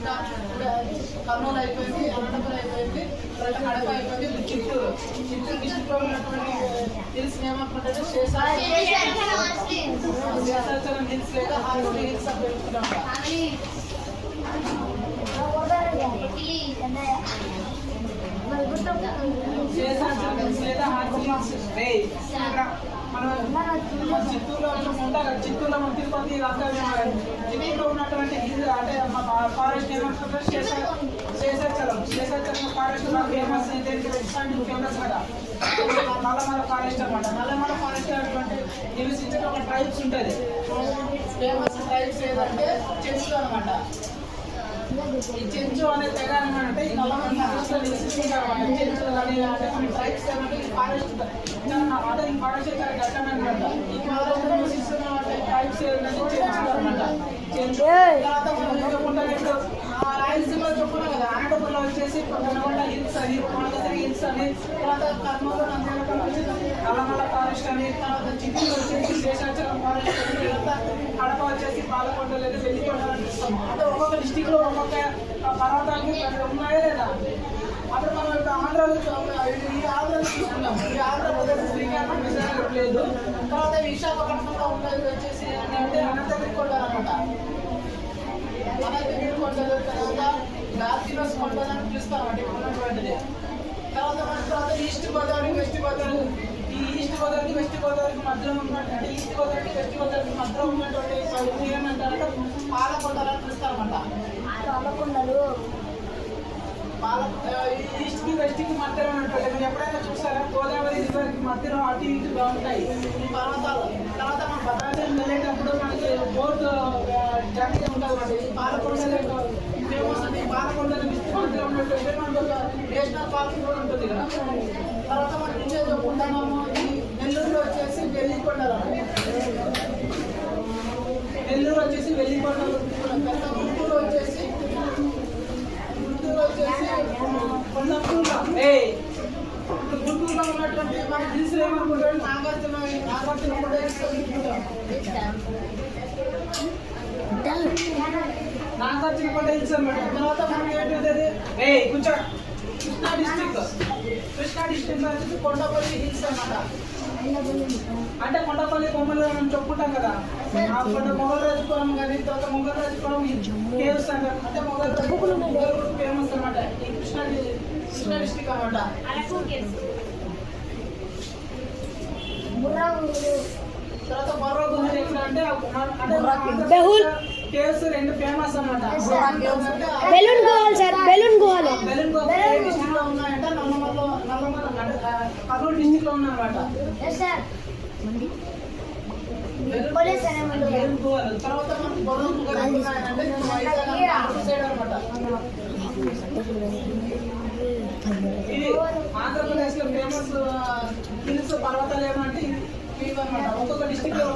ఇంకా కర్నూలు అయిపోయింది, అనంతపురం అయిపోయింది, కడప అయిపోయింది, చిత్తూరు డిస్టిక్ లో ఉన్నటువంటి హిల్స్ ఏమనుకుంటే శేషాచలం హిల్స్ లేదా హార్మోని హిల్స్ అని పెట్టుకుంటాం. శేషాచలం హిల్స్ లేదా హార్మోని హిల్స్ మనం చిత్తూరులో ఉంటారు. చిత్తూరులో మన తిరుపతి చిత్తూరులో ఉన్నటువంటి అంటే ఫారెస్ట్ ఏమంటారు శేషాచలం ఫారెస్ట్ ఫేమస్ ఫేమస్ కదా నల్లమల ఫారెస్ట్ అనమాట. నల్లమల ఫారెస్ట్ అటువంటి నివసించే ఒక ట్రైబ్స్ ఉంటుంది. ఫేమస్ ట్రైబ్స్ ఏదంటే చెంచు అనమాట. ఈ చెంచు అనే తెగ అనమాట ఈ నల్లమల ఫారెస్ట్ లో నివసిస్తుంటారు అనమాట. చెంచు కానీ అంటే కొన్ని ట్రైబ్స్ ఏమంటే ఈ ఫారెస్ట్ అంటే ఈ ఫారెస్ట్ చాలా ఘట్టమైనమాట. ఈ ఫారెస్ట్ లో నివసిస్తున్న ట్రైబ్స్ ఏంటంటే చెంచు అనమాట. చెంచు తర్వాత మనం చెప్పుకుంటాం ఇప్పుడు రాయలసీమలో చెప్పుకున్నాం కదా, అనంతపురంలో వచ్చేసి కొనగొండ హిల్స్ అని, కొనగొండ హిల్స్ అని, తర్వాత కర్నూలు నంద్యాల వచ్చేసి నల్లమల ఫారెస్ట్ అని, తర్వాత చిత్తూరు వచ్చేసి శేషాచలం ఫారెస్ట్ అని, కడప వచ్చేసి పాలకొండ లేదా వెల్లికొండ అని ఇస్తాం. అంటే ఒక్కొక్క డిస్టిక్ లో ఒక్కొక్క పర్వతాలు ఉన్నాయా లేదా. అప్పుడు మనం ఇప్పుడు ఆంధ్రాలో చూసుకున్నాం. ఈ ఆంధ్రప్రదేశ్ శ్రీకాకుళం విజయనగరం లేదు. తర్వాత విశాఖపట్నంలో ఉన్నది వచ్చేసి అంటే అనంతగిరి కొండలు అనమాట. అనంతగిరి కొండలు తర్వాత గార్జినస్ కొండలు అని పిలుస్తాం అంటే ఉన్నటువంటిది. తర్వాత ఈస్ట్ గోదావరి వెస్ట్ గోదావరి, ఈ ఈస్ట్ గోదావరికి వెస్ట్ గోదావరికి మధ్యలో ఉన్నటువంటి అంటే ఈస్ట్ గోదావరికి వెస్ట్ గోదావరికి మధ్యలో ఉన్నటువంటి ఏమంటారంటే పాలకొండలు అని పిలుస్తారన్నమాట. ఈస్ట్ కి వెస్ట్ కి మధ్యలో ఉన్నటువంటి మీరు ఎప్పుడైనా చూసారా గోదావరి రివర్కి మధ్యలో అటు ఇటుగా ఉంటాయి ఈ పర్వతాలు. తర్వాత మనం భద్రాచలం వెళ్ళేటప్పుడు మనకి బోట్ జర్నీ ఉంటుంది. ఈ పాలకొండలే ఫేమస్ అంటే ఈ పాలకొండల మధ్యలో ఉన్నటువంటి మనకు ఒక నేషనల్ పార్క్ కూడా ఉంటుంది కదా. తర్వాత మనం ఇంకే చెప్పుకుంటాము ఈ నెల్లూరులో వచ్చేసి వెల్లికొండలు, నెల్లూరు వచ్చేసి వెల్లికొండలు, పెద్ద గుంటూరు వచ్చేసి గుంటూరులో ఉన్నటువంటి మన హిల్స్ ఏమనుకుంటాం నాగార్జున కొండ నాగార్జున కొండ హిల్స్ అనమాట. తర్వాత మనకి ఏంటంటే కొంచెం కృష్ణా డిస్టిక్ వచ్చేసి కొండపల్లి హిల్స్ అనమాట. అంటే కొండపల్లి బొమ్మలు మనం చెప్పుకుంటాం కదా, ఆ కొండ మొగల్ రాజపురం కానీ తర్వాత మొగల్ రాజపురం కేవ్స్ అంటారు. అంటే మొగల్ ఫేమస్ అనమాట ఈ కృష్ణా డిస్టిక్ అనమాట. తర్వాత బొర్రా గుహ ఎక్కడ అంటే కేవ్స్ రెండు ఫేమస్ అనమాట. బెలూన్ గుహలు సార్, బెలూన్ గుహలు డిస్టిక్ లో ఉన్నాయంటే నల్లమల కర్నూలు డిస్టిక్ లో ఉన్నాయన్నమాట. తర్వాత మనకి బొర్రా గుహలు ఉన్నాయంటే సైడ్ అనమాట. ఇది ఆంధ్రప్రదేశ్ లో ఫేమస్ హిల్స్ పర్వతాలు ఏమంటే ఇవి అనమాట. ఒక్కొక్క డిస్టిక్ లో